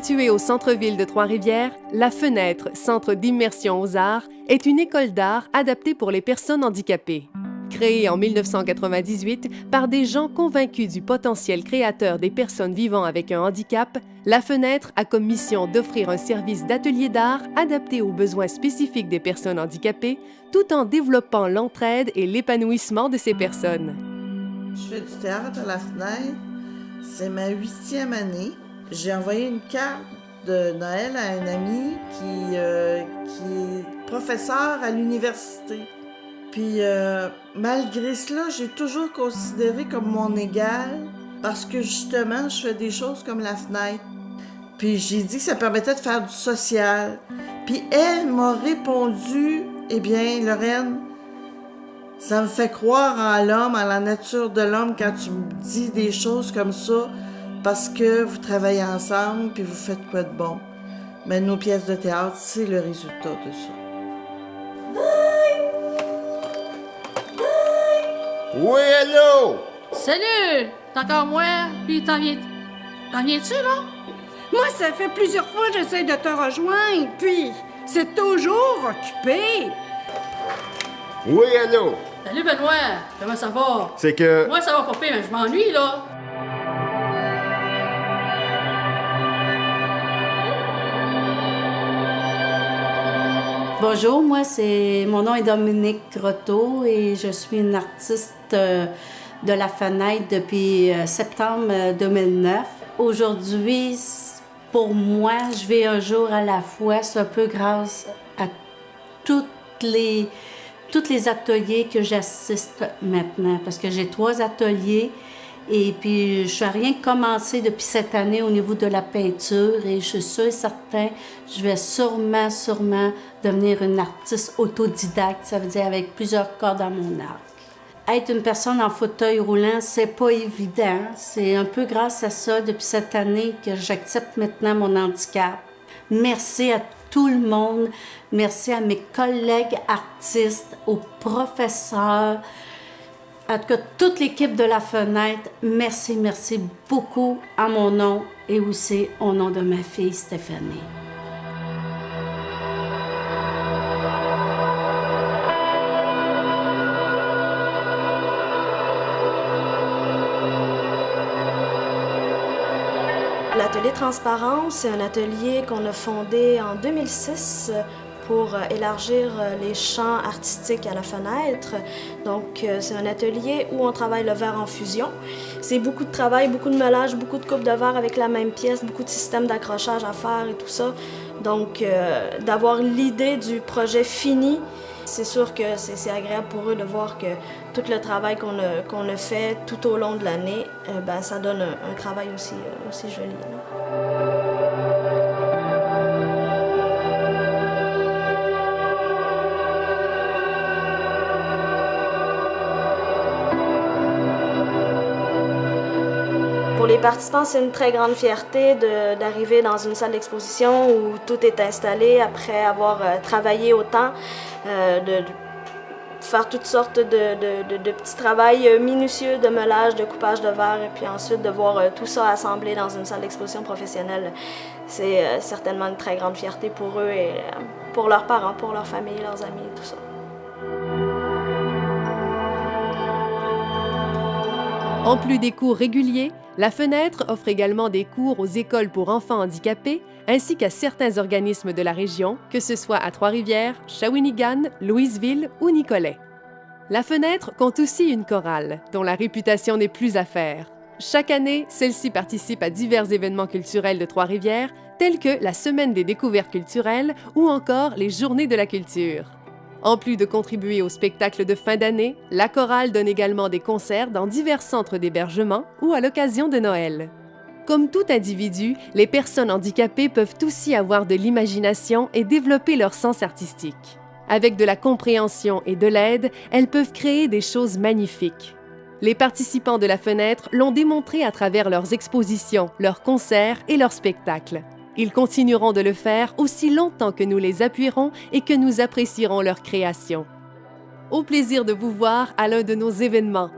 Située au centre-ville de Trois-Rivières, La Fenêtre, centre d'immersion aux arts, est une école d'art adaptée pour les personnes handicapées. Créée en 1998 par des gens convaincus du potentiel créateur des personnes vivant avec un handicap, La Fenêtre a comme mission d'offrir un service d'atelier d'art adapté aux besoins spécifiques des personnes handicapées, tout en développant l'entraide et l'épanouissement de ces personnes. Je fais du théâtre à La Fenêtre. C'est ma 8e année. J'ai envoyé une carte de Noël à un ami qui est professeur à l'université. Puis malgré cela, j'ai toujours considéré comme mon égal parce que justement, je fais des choses comme La Fenêtre. Puis j'ai dit que ça permettait de faire du social. Puis elle m'a répondu, eh bien, Lorraine, ça me fait croire en l'homme, en la nature de l'homme quand tu me dis des choses comme ça parce que vous travaillez ensemble puis vous faites quoi de bon. Mais nos pièces de théâtre, c'est le résultat de ça. Oui, hello! Salut! T'es encore moi? Puis t'en viens-tu, là? Moi, ça fait plusieurs fois que j'essaie de te rejoindre, puis c'est toujours occupé. Oui, hello! Salut, Benoît! Comment ça va? C'est que... Moi, ça va pas pire, mais je m'ennuie, là. Bonjour, mon nom est Dominique Croteau et je suis une artiste de La Fenêtre depuis septembre 2009. Aujourd'hui, pour moi, je vais un jour à la fois. C'est un peu grâce à tous les ateliers que j'assiste maintenant, parce que j'ai 3 ateliers. Et puis, je n'ai rien commencé depuis cette année au niveau de la peinture et je suis sûre et certain, je vais sûrement devenir une artiste autodidacte, ça veut dire avec plusieurs cordes à mon arc. Être une personne en fauteuil roulant, c'est pas évident. C'est un peu grâce à ça, depuis cette année, que j'accepte maintenant mon handicap. Merci à tout le monde, merci à mes collègues artistes, aux professeurs, en tout cas, toute l'équipe de La Fenêtre, merci beaucoup en mon nom et aussi au nom de ma fille Stéphanie. L'atelier Transparence, c'est un atelier qu'on a fondé en 2006 pour élargir les champs artistiques à La Fenêtre. Donc, c'est un atelier où on travaille le verre en fusion. C'est beaucoup de travail, beaucoup de meulage, beaucoup de coupes de verre avec la même pièce, beaucoup de systèmes d'accrochage à faire et tout ça. Donc, d'avoir l'idée du projet fini, c'est sûr que c'est agréable pour eux de voir que tout le travail qu'on a fait tout au long de l'année, ça donne un travail aussi joli, là. Pour les participants, c'est une très grande fierté d'arriver dans une salle d'exposition où tout est installé après avoir travaillé autant, de faire toutes sortes de petits travails minutieux de meulage, de coupage de verre, et puis ensuite de voir tout ça assemblé dans une salle d'exposition professionnelle. C'est certainement une très grande fierté pour eux et pour leurs parents, pour leur famille, leurs amis et tout ça. En plus des cours réguliers, La Fenêtre offre également des cours aux écoles pour enfants handicapés ainsi qu'à certains organismes de la région, que ce soit à Trois-Rivières, Shawinigan, Louisville ou Nicolet. La Fenêtre compte aussi une chorale, dont la réputation n'est plus à faire. Chaque année, celle-ci participe à divers événements culturels de Trois-Rivières, tels que la Semaine des découvertes culturelles ou encore les Journées de la culture. En plus de contribuer au spectacle de fin d'année, la chorale donne également des concerts dans divers centres d'hébergement ou à l'occasion de Noël. Comme tout individu, les personnes handicapées peuvent aussi avoir de l'imagination et développer leur sens artistique. Avec de la compréhension et de l'aide, elles peuvent créer des choses magnifiques. Les participants de La Fenêtre l'ont démontré à travers leurs expositions, leurs concerts et leurs spectacles. Ils continueront de le faire aussi longtemps que nous les appuierons et que nous apprécierons leur création. Au plaisir de vous voir à l'un de nos événements.